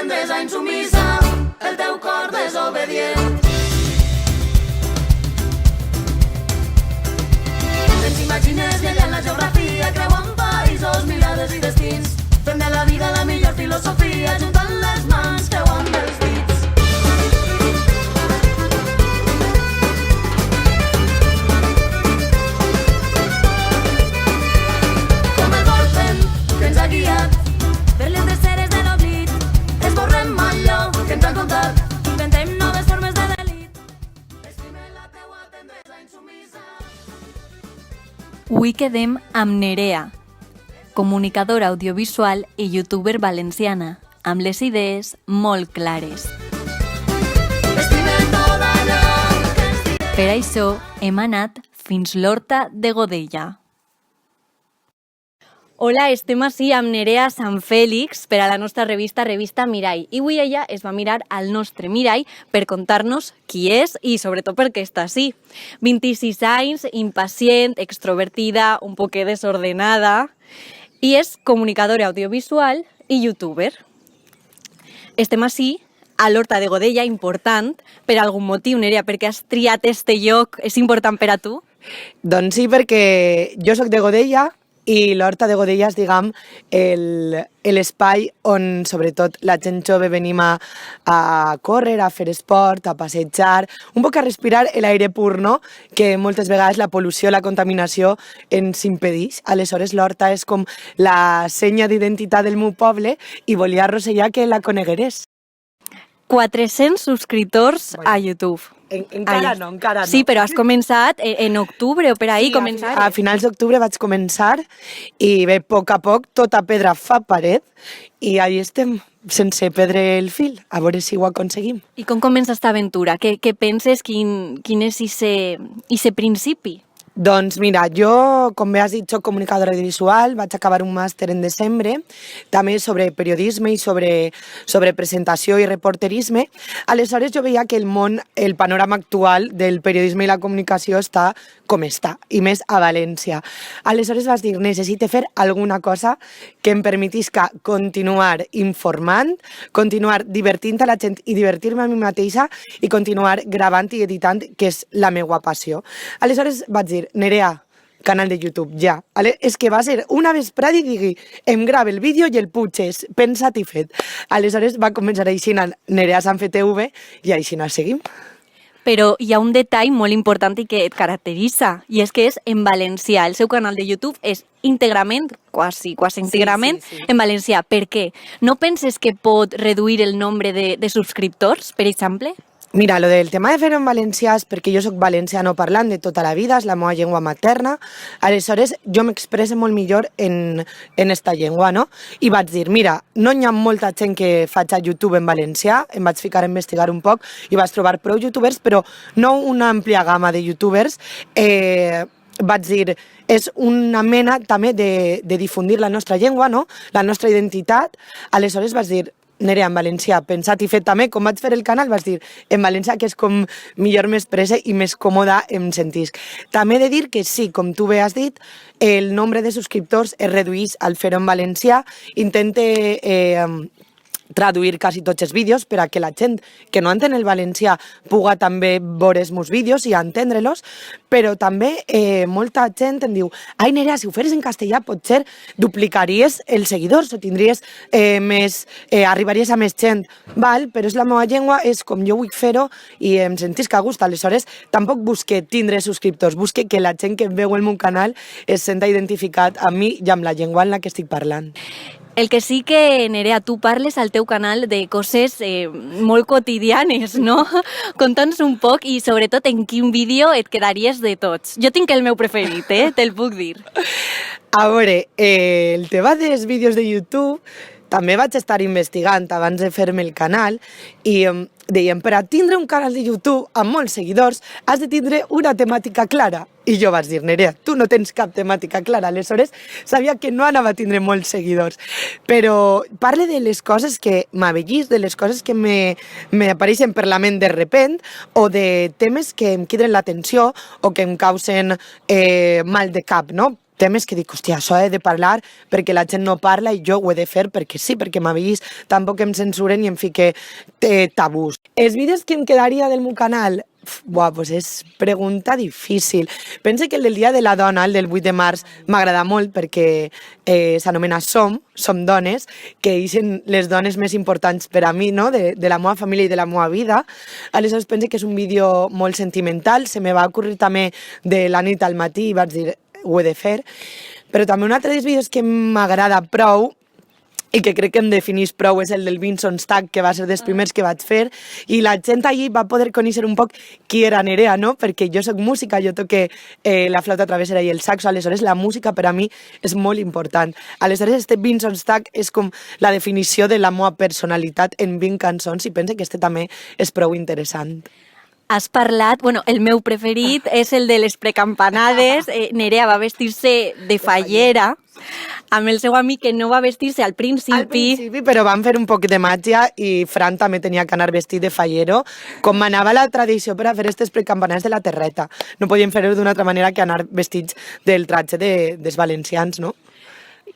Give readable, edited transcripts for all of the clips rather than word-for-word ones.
tendresa insumisa, el teu cor desobedient. Ens imagines llegant la geografia, creuant països, mirades i destins, fent de la vida la millor filosofia, juntant les mans, creuant els dits. Com el volten que ens ha guiat per les dreceres de l'oblit, esborrem allò que ens han contat, inventem noves formes de delit. Estime la teua tendresa insumisa. Avui quedem amb Nerea, comunicadora audiovisual i youtuber valenciana, amb les idees molt clares. Per això hem anat fins l'Horta de Godella. Hola, estem així amb Nerea Sant Fèlix per a la nostra revista Mirall. I avui ella es va mirar al nostre mirall per contar-nos qui és i sobretot per què està així. 26 anys, impacient, extrovertida, un poquet desordenada i és comunicadora audiovisual i youtuber. Estem així a l'Horta de Godella, important, per algun motiu, Nerea, perquè has triat este lloc, és important per a tu? Doncs sí, perquè jo sóc de Godella i l'Horta de Godella és, diguem, l'espai on, sobretot, la gent jove venim a córrer, a fer esport, a passejar, un poc a respirar l'aire pur, no?, que moltes vegades la pol·lució, la contaminació ens impedeix. Aleshores, l'Horta és com la senya d'identitat del meu poble i volia, Rossellà, que la conegueres. 400 subscriptors a YouTube. Encara no. Sí, però has començat en octubre o per ahir començar. A finals d'octubre vaig començar i bé, a poc, tota pedra fa paret i allà estem sense perdre el fil, a veure si ho aconseguim. I com comença esta aventura? Què penses? Quin és ese principi? Doncs mira, jo, com bé has dit, soc comunicadora audiovisual, vaig acabar un màster en desembre, també sobre periodisme i sobre presentació i reporterisme. Aleshores jo veia que el panorama actual del periodisme i la comunicació està com està, i més a València. Aleshores vaig dir, necessito fer alguna cosa que em permetisca continuar informant, continuar divertint a la gent i divertir-me a mi mateixa i continuar gravant i editant, que és la meva passió. Aleshores vaig dir, Nerea, canal de YouTube, ja. És que va ser una vesprada i digui, em grava el vídeo i el puig pensat i fet. Aleshores va començar així Nerea Sant FTV i així seguim. Però hi ha un detall molt important i que et caracteritza, i és que és en valencià. El seu canal de YouTube és íntegrament, quasi íntegrament, en valencià. Per què? No penses que pot reduir el nombre de subscriptors, per exemple? Mira, lo del tema de fer en valencià és perquè jo soc valenciano parlant de tota la vida, és la meva llengua materna, aleshores jo m'expresso molt millor en esta llengua, no? I vaig dir, mira, no hi ha molta gent que faig a YouTube en valencià, em vaig ficar a investigar un poc i vaig trobar prou youtubers, però no una àmplia gamma de youtubers. Vaig dir, és una mena també de difundir la nostra llengua, no? La nostra identitat. Aleshores vaig dir, Nerea, en valencià, pensat i fet també, com vaig fer el canal, vaig dir en valencià, que és com millor m'expresse i més còmoda em sentisc. També he de dir que sí, com tu bé has dit, el nombre de subscriptors es redueix al fer-ho en valencià. Intente traduir quasi tots els vídeos per a que la gent que no entén el valencià puga també veure els meus vídeos i entendre-los, però també molta gent em diu, ai Nerea, si ho feres en castellà potser duplicaries els seguidors o tindries arribaries a més gent, val? Però és la meva llengua, és com jo vull fer-ho i em sentisc a gust. Aleshores tampoc busque tindre subscriptors, busque que la gent que veu el meu canal es senta identificat amb mi i amb la llengua en la que estic parlant. El que sí que, Nerea, tu parles al teu canal de coses molt quotidianes, no? Conta'ns un poc i sobretot en quin vídeo et quedaries de tots. Jo tinc el meu preferit, te'l puc dir. A veure, el tema dels vídeos de YouTube també vaig estar investigant abans de fer-me el canal i deien, per a tindre un canal de YouTube amb molts seguidors has de tindre una temàtica clara. I jo vaig dir, Nerea, tu no tens cap temàtica clara. Aleshores sabia que no anava a tindre molts seguidors. Però parle de les coses que m'avellís, de les coses que m'apareixen per la ment de repent o de temes que em criden l'atenció o que em causen mal de cap, no? temes que dic, hòstia, això he de parlar perquè la gent no parla i jo ho he de fer perquè sí, perquè m'ha vist, tampoc em censuren i em fique tabús. Els vídeos que em quedaria del meu canal, buah, pues és pregunta difícil. Pense que el del Dia de la Dona, el del 8 de març, m'agrada molt perquè s'anomena Som dones, que ixen les dones més importants per a mi, no? de la meva família i de la meva vida. Aleshores pense que és un vídeo molt sentimental, se me va ocórrer també de la nit al matí i vaig dir, ho he de fer. Però també un altre dels vídeos que m'agrada prou i que crec que em definís prou és el del Vinson Stag, que va ser dels primers que vaig fer, i la gent allí va poder conèixer un poc qui era Nerea, no? Perquè jo soc música, jo toque la flauta travessera i el saxo, aleshores la música per a mi és molt important. Aleshores este Vinson Stag és com la definició de la meva personalitat en 20 cançons i pense que este també és prou interessant. Has parlat, bueno, el meu preferit és el de les precampanades. Nerea va vestir-se de fallera amb el seu amic que no va vestir-se al principi. Al principi, però van fer un poc de màgia i Fran també tenia que anar vestit de fallero, com manava la tradició per a fer aquestes precampanades de la terreta. No podien fer-ho d'una altra manera que anar vestits del tratge dels valencians, no?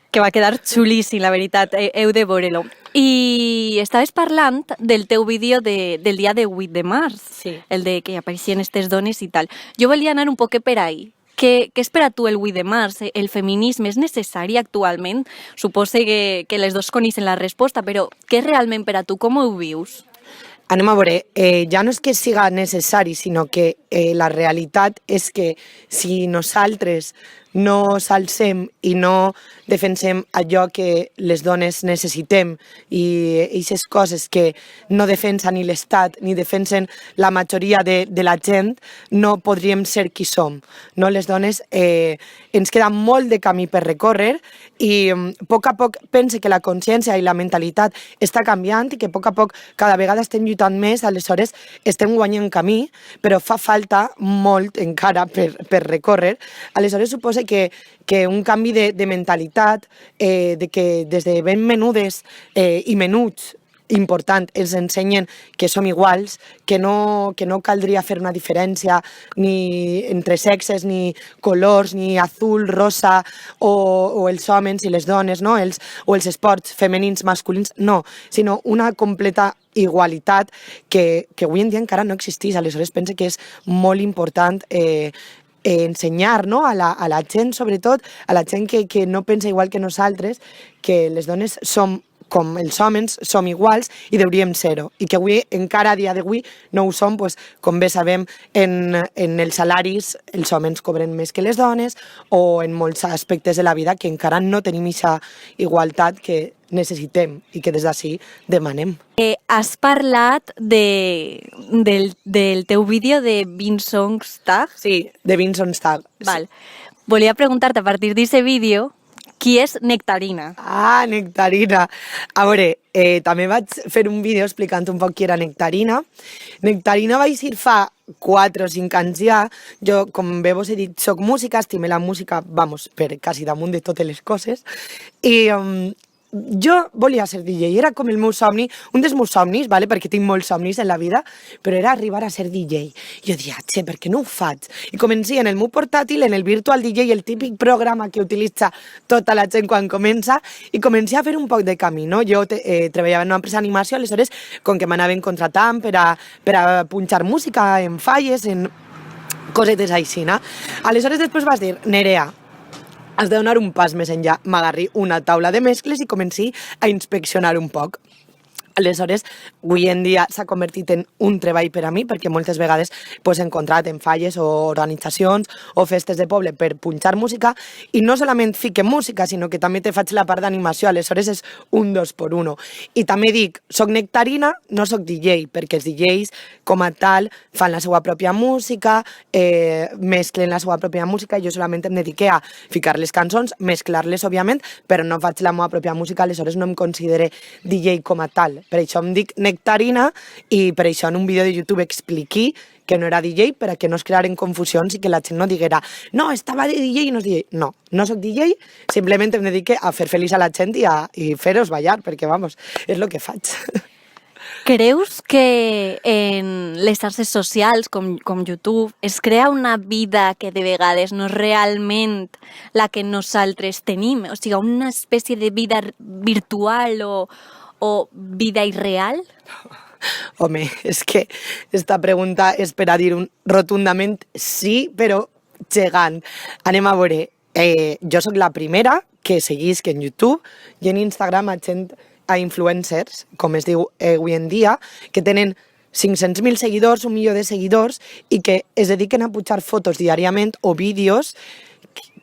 Que va quedar xulíssim, la veritat, heu de veure-lo. I estaves parlant del teu vídeo del dia de 8 de març, sí. El de que apareixien aquestes dones i tal. Jo volia anar un poc per ahí. Què és per a tu el 8 de març? El feminisme és necessari actualment? Supose que les dos coneixen la resposta, però què és realment per a tu? Com ho vius? Anem a veure, ja no és que siga necessari, sinó que la realitat és que si nosaltres no s'alcem i no defensem allò que les dones necessitem i aquestes coses que no defensa ni l'Estat ni defensen la majoria de la gent, no podríem ser qui som. No? Les dones ens queda molt de camí per recórrer i a poc pense que la consciència i la mentalitat està canviant i que a poc cada vegada estem lluitant més, aleshores estem guanyant camí, però fa falta molt encara per recórrer. Aleshores suposa que un canvi de mentalitat, de que des de ben menudes i menuts important ens ensenyen que som iguals, que no caldria fer una diferència ni entre sexes, ni colors, ni azul, rosa, o els homes i les dones, no? O els esports femenins, masculins, no, sinó una completa igualitat que avui en dia encara no existeix. Aleshores penso que és molt important ensenyar, no? a la gent, sobretot, a la gent que no pensa igual que nosaltres, que les dones som com els homes, som iguals i hauríem ser-ho. I que avui, encara a dia d'avui, no ho som, doncs, com bé sabem, en els salaris els homes cobren més que les dones o en molts aspectes de la vida que encara no tenim aquesta igualtat que necessitem i que des d'ací demanem. Has parlat del teu vídeo de Vinson Stag? Sí, de Vinson Stag. Val. Volia preguntar-te a partir d'aquest vídeo qui és Nectarina. Ah, Nectarina. A veure, també vaig fer un vídeo explicant un poc qui era Nectarina. Nectarina vaig dir fa 4 o 5 anys ja. Jo, com bé vos he dit, soc música, estime la música, vamos, per quasi damunt de totes les coses. I jo volia ser DJ, era com el meu somni, un dels meus somnis, vale? Perquè tinc molts somnis en la vida, però era arribar a ser DJ. Jo deia, per què no ho faig? I començo en el meu portàtil, en el Virtual DJ, el típic programa que utilitza tota la gent quan comença, i començo a fer un poc de camí, no? Jo treballava en una empresa d'animació, aleshores, com que m'anaven contratant per a punxar música en falles, en cosetes així, no? Aleshores després vas dir, Nerea, has de donar un pas més enllà, m'agarri una taula de mescles i comenci a inspeccionar un poc. Aleshores, avui en dia s'ha convertit en un treball per a mi, perquè moltes vegades he encontrat en falles o organitzacions o festes de poble per punxar música, i no solament fique música, sinó que també te faig la part d'animació, aleshores és un 2x1. I també dic, soc Nectarina, no soc DJ, perquè els DJs, com a tal, fan la seva pròpia música, mesclen la seva pròpia música, i jo solament em dediqué a ficar les cançons, mesclar-les, òbviament, però no faig la meva pròpia música, aleshores no em considero DJ com a tal. Per això em dic Nectarina i per això en un vídeo de YouTube expliqui que no era DJ per a que no es crearen confusions i que la gent no diguera no, estava de DJ i no és DJ. No, no soc DJ, simplement em dedique a fer feliç a la gent i fer-los ballar, perquè, vamos, és el que faig. Creus que en les xarxes socials, com YouTube, es crea una vida que de vegades no és realment la que nosaltres tenim? O sigui, una espècie de vida virtual o vida irreal? Home, és que esta pregunta és per a dir rotundament sí, però gegant. Anem a veure, jo sóc la primera que seguisc en YouTube i en Instagram a influencers, com es diu avui en dia, que tenen 500.000 seguidors, 1 milió de seguidors i que es dediquen a pujar fotos diàriament o vídeos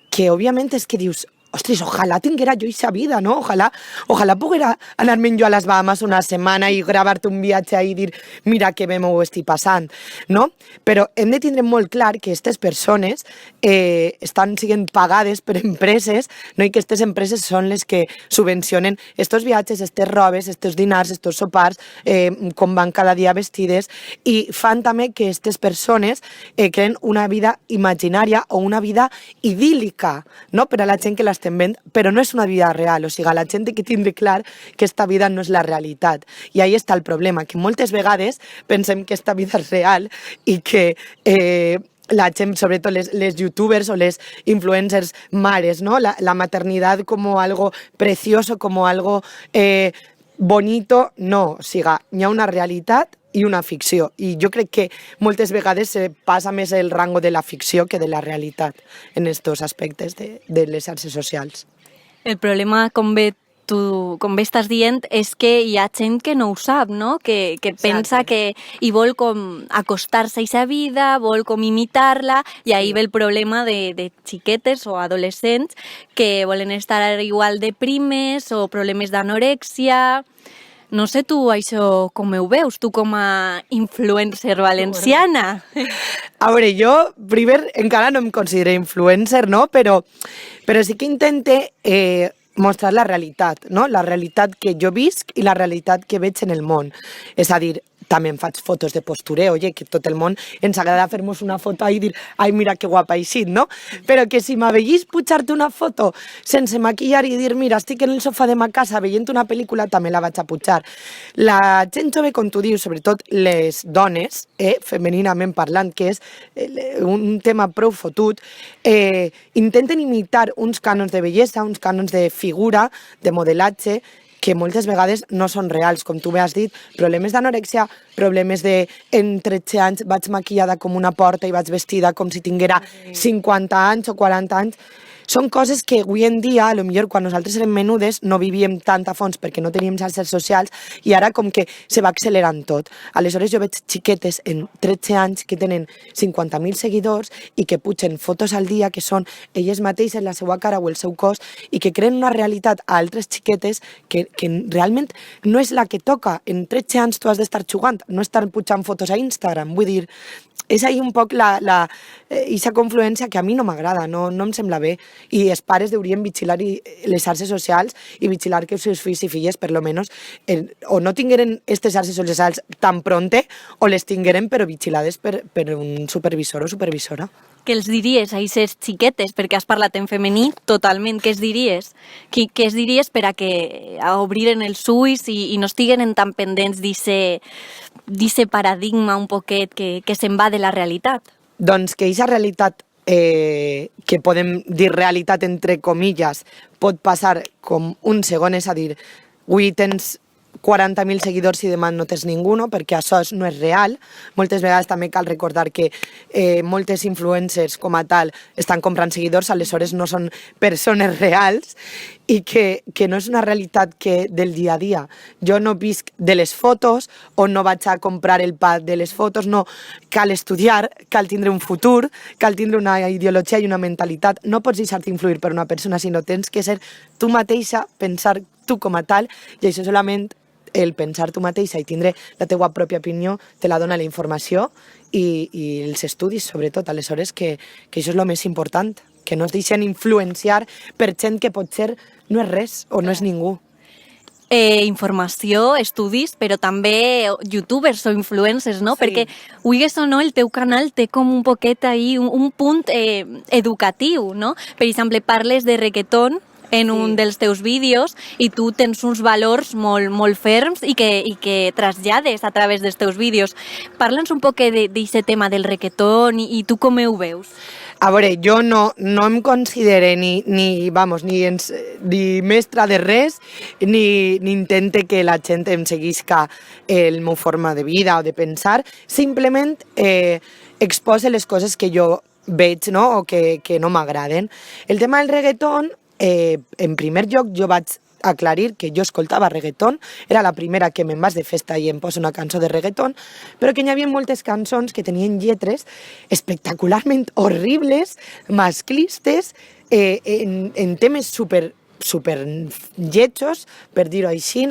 que òbviament és que dius, ostres, ojalà tinguera jo aquesta vida, no? Ojalà poguera anar-me'n jo a les Bahamas una setmana i gravar-te un viatge i dir, mira que bé m'ho estic passant, no? Però hem de tindre molt clar que aquestes persones estan sent pagades per empreses, no? I que aquestes empreses són les que subvencionen estos viatges, estes robes, estos dinars, estos sopars, com van cada dia vestides, i fan també que aquestes persones creen una vida imaginària o una vida idíl·lica, no? Per a la gent que l'estem veient, però no és una vida real, o sigui, la gent té que tindre clar que esta vida no és la realitat. I ahí està el problema, que moltes vegades pensem que esta vida és real i que la gent, sobretot les youtubers o les influencers mares, ¿no? La maternidad como algo precioso, como algo bonito, no, o sigui, hi ha una realitat i una ficció. I jo crec que moltes vegades se passa més el rango de la ficció que de la realitat en aquests aspectes de les xarxes socials. El problema, com bé estàs dient, és que hi ha gent que no ho sap, no? Que pensa que i vol com acostar-se a aquesta vida, vol com imitar-la, i ahí ve el problema de xiquetes o adolescents que volen estar igual de primes o problemes d'anorèxia. No sé tu això com ho veus, tu com a influencer valenciana. A veure, jo primer encara no em considero influencer, no? Però sí que intente mostrar la realitat, no? La realitat que jo visc i la realitat que veig en el món. És a dir, també em faig fotos de postureo, oye, que tot el món ens agrada fer-nos una foto i dir, ai, mira que guapa eixit, no? Però que si m'aveguís pujar-te una foto sense maquillar i dir, mira, estic en el sofà de ma casa veient una pel·lícula, també la vaig a pujar. La gent jove, com tu dius, sobretot les dones, femeninament parlant, que és un tema prou fotut, intenten imitar uns cànons de bellesa, uns cànons de figura, de modelatge, que moltes vegades no són reals, com tu bé has dit, problemes d'anorèxia, problemes de en 13 anys vaig maquillada com una porta i vaig vestida com si tinguera 50 anys o 40 anys. Són coses que avui en dia, potser quan nosaltres érem menudes, no vivíem tant a fons perquè no teníem xarxes socials i ara com que se va accelerant tot. Aleshores jo veig xiquetes en 13 anys que tenen 50.000 seguidors i que pugen fotos al dia que són elles mateixes, la seva cara o el seu cos i que creen una realitat a altres xiquetes que realment no és la que toca. En 13 anys tu has d'estar jugant, no estar pujant fotos a Instagram. Vull dir, és ahí un poc aquesta confluència que a mi no m'agrada, no em sembla bé. I els pares haurien vigilar les xarxes socials i vigilar que els seus fills i filles, per lo menos, o no tingueren aquestes xarxes socials tan pronte o les tingueren però vigilades per un supervisor o supervisora. Què els diries a aquestes xiquetes? Perquè has parlat en femení totalment. Què els diries? Què els diries per a que obriren els ulls i no estiguen tan pendents d'aquest paradigma un poquet que se'n va de la realitat? Doncs que aquesta realitat, que podem dir realitat entre comilles, pot passar com un segon, és a dir, avui tens 40.000 seguidors i demà no tens ningú, no? Perquè això no és real. Moltes vegades també cal recordar que moltes influencers com a tal estan comprant seguidors, aleshores no són persones reals i que no és una realitat del dia a dia. Jo no visc de les fotos o no vaig a comprar el pa de les fotos, no. Cal estudiar, cal tindre un futur, cal tindre una ideologia i una mentalitat. No pots deixar-te influir per una persona, sinó tens que ser tu mateixa, pensar tu com a tal, i això solament el pensar tu mateixa i tindre la teua pròpia opinió te la dona la informació i els estudis, sobretot. Aleshores, que això és el més important, que no es deixen influenciar per gent que potser no és res o no és ningú. Informació, estudis, però també youtubers o influencers, no? Sí. Perquè, vulguis o no, el teu canal té com un poquet ahí, un punt educatiu, no? Per exemple, parles de reggaeton, en un dels teus vídeos i tu tens uns valors molt ferms i que trasllades a través dels teus vídeos. Parla'ns un poc d'aquest tema del reggaeton i tu com ho veus? A veure, jo no em considere ni mestra de res, ni intente que la gent em seguisca el meu forma de vida o de pensar, simplement expose les coses que jo veig, no? O que no m'agraden. El tema del reggaeton, en primer lloc jo vaig aclarir que jo escoltava reggaeton, era la primera que me'n vas de festa i em posa una cançó de reggaeton, però que hi havia moltes cançons que tenien lletres espectacularment horribles, masclistes, en temes super lletjos, per dir-ho així,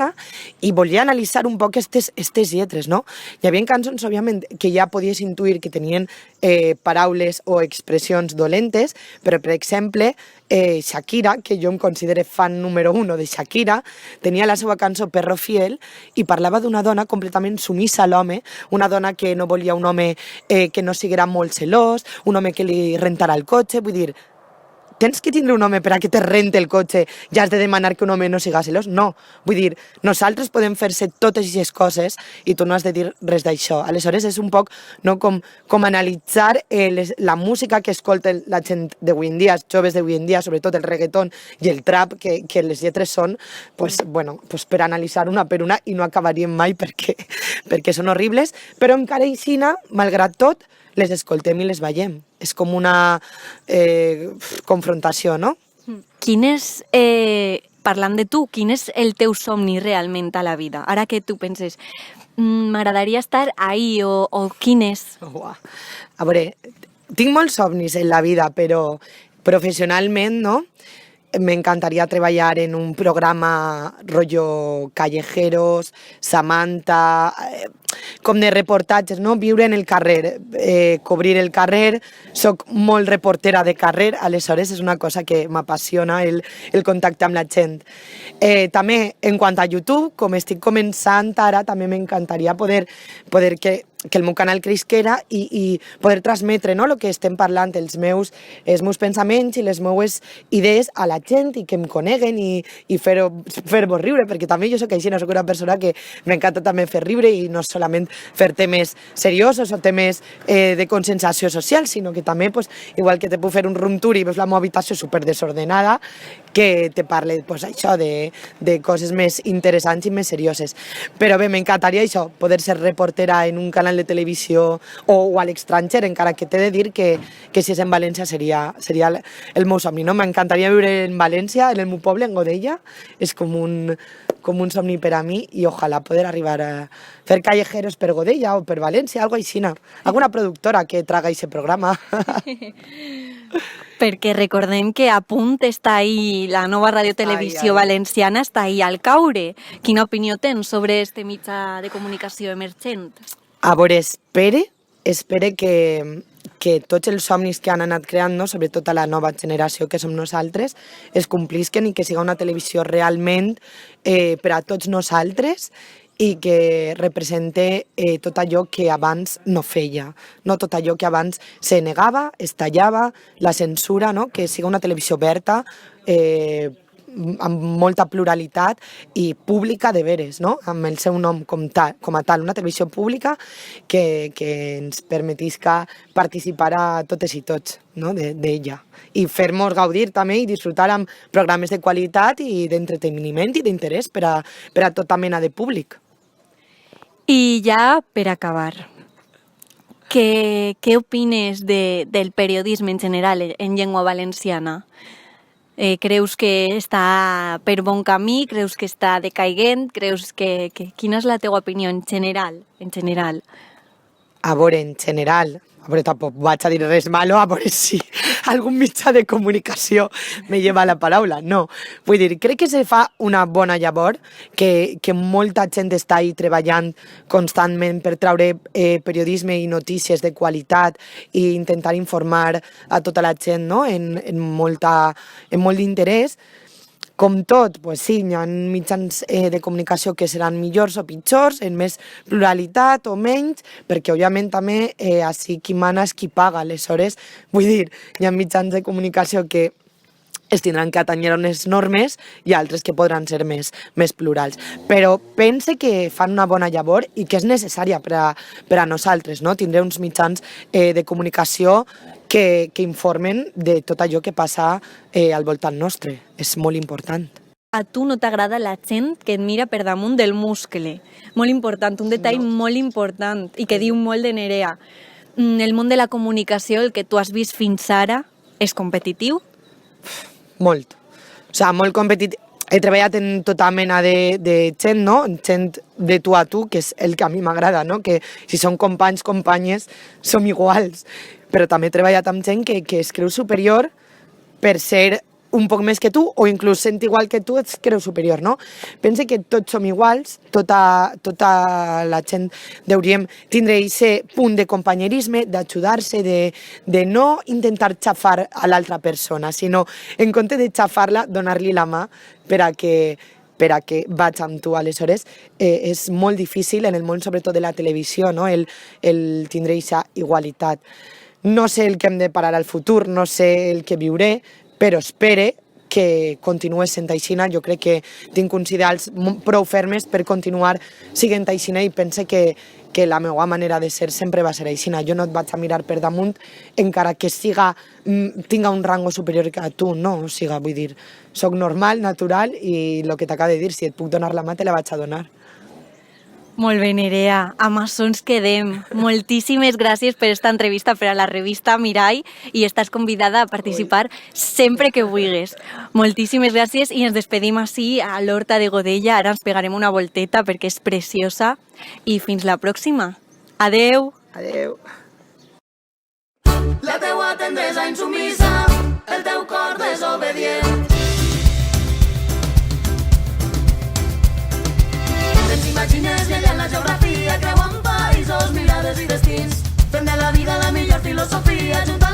i volia analitzar un poc aquestes lletres, no? Hi havia cançons, òbviament, que ja podies intuir que tenien paraules o expressions dolentes, però, per exemple, Shakira, que jo em considero fan número 1 de Shakira, tenia la seva cançó Perro Fiel i parlava d'una dona completament sumissa a l'home, una dona que no volia un home que no siguera molt celós, un home que li rentara el cotxe, vull dir, tens que tindre un home per a que te rente el cotxe i has de demanar que un home no siga celós? No. Vull dir, nosaltres podem fer-se totes aquestes coses i tu no has de dir res d'això. Aleshores, és un poc com analitzar la música que escolta la gent d'avui en dia, els joves d'avui en dia, sobretot el reggaeton i el trap, que les lletres són per analitzar una per una i no acabaríem mai perquè són horribles, però encara així, malgrat tot, les escoltem i les veiem. És com una confrontació, no? Parlant de tu, quin és el teu somni realment a la vida? Ara que tu penses, m'agradaria estar ahí o quin és? A veure, tinc molts somnis en la vida, però professionalment, no? M'encantaria treballar en un programa rotllo Callejeros, Samantha, com de reportatges, no? Viure en el carrer, cobrir el carrer. Soc molt reportera de carrer, aleshores és una cosa que m'apassiona, el contacte amb la gent. També, en quant a YouTube, com estic començant ara, també m'encantaria poder que el meu canal cresquera i poder transmetre, no, el que estem parlant, els meus pensaments i les meues idees a la gent i que em coneguen i fer-vos riure, perquè també jo soc així, no soc una persona que m'encanta també fer riure i no solament fer temes seriosos o temes de consensació social, sinó que també, igual que te puc fer un room tour i veus la meva habitació super desordenada, que te parle això de coses més interessants i més serioses. Però bé, m'encantaria això, poder ser reportera en un canal de televisió o a l'estranger, encara que t'he de dir que si és en València seria el meu somni, no? M'encantaria viure en València, en el meu poble, en Godella, és com un somni per a mi i ojalà poder arribar a fer callejeros per Godella o per València, algo així, alguna productora que traga aquest programa. Perquè recordem que a punt està ahí la nova radiotelevisió valenciana, està ahí al caure. Quina opinió tens sobre este mitjà de comunicació emergent? A veure, espere que tots els somnis que han anat creant, no? Sobretot a la nova generació que som nosaltres, es complisquen i que siga una televisió realment per a tots nosaltres i que represente tot allò que abans no feia, no tot allò que abans se negava, es tallava, la censura, no? Que siga una televisió oberta, amb molta pluralitat i pública de veres, no? Amb el seu nom com a tal, una televisió pública que ens permetisca participar a totes i tots, no? d'ella. I fer-nos gaudir també i disfrutar amb programes de qualitat i d'entreteniment i d'interès per a tota mena de públic. I ja per acabar, què opines del periodisme en general en llengua valenciana? Creus que està per bon camí? Creus que està decaiguent? Quina és la teva opinió en general? A veure, en general, tampoc vaig a dir res malo, a veure si algun mitjà de comunicació me lleva la paraula. No, vull dir, crec que se fa una bona llavor, que molta gent està ahí treballant constantment per treure periodisme i notícies de qualitat i intentar informar a tota la gent, no? en molt d'interès. Com tot, sí, hi ha mitjans de comunicació que seran millors o pitjors, en més pluralitat o menys, perquè òbviament també així qui mana és qui paga. Aleshores, vull dir, hi ha mitjans de comunicació que es tindran que atanyar unes normes i altres que podran ser més plurals. Però pense que fan una bona llavor i que és necessària per a nosaltres, no? Tindré uns mitjans de comunicació que informen de tot allò que passa al voltant nostre. És molt important. A tu no t'agrada la gent que et mira per damunt del muscle. Molt important, un detall molt important i que diu molt de Nerea. El món de la comunicació, el que tu has vist fins ara, és competitiu? Molt. O sigui, molt competitiu. He treballat en tota mena de gent, no? Gent de tu a tu, que és el que a mi m'agrada, no? Que si són companys, companyes, som iguals. Però també he treballat amb gent que es creu superior per ser un poc més que tu, o inclús sent igual que tu et creu superior, no? Pense que tots som iguals, tota la gent hauríem tindre aquest punt de companyerisme, d'ajudar-se, de no intentar xafar a l'altra persona, sinó en compte de xafar-la, donar-li la mà per a que vaig amb tu. Aleshores, és molt difícil en el món, sobretot de la televisió, no? el tindre aquesta igualitat. No sé el que hem de parar al futur, no sé el que viuré, però espere que continuï sent aixina. Jo crec que tinc uns ideals prou fermes per continuar sent aixina i pense que la meva manera de ser sempre va ser aixina. Jo no et vaig a mirar per damunt encara que tinga un rango superior que a tu, no? O sigui, vull dir, soc normal, natural i el que t'acabo de dir, si et puc donar la mà te la vaig a donar. Molt bé, Nerea, amb això ens quedem. Moltíssimes gràcies per esta entrevista per a la revista Mirai i estàs convidada a participar sempre que vulguis. Moltíssimes gràcies i ens despedim així a l'Horta de Godella. Ara ens pegarem una volteta perquè és preciosa i fins la pròxima. Adeu! Adeu! La teua tendresa insumisa, el teu cor desobedient. T'imagines llegint la geografia, creuant països, mirades i destins, fent de la vida la millor filosofia, junta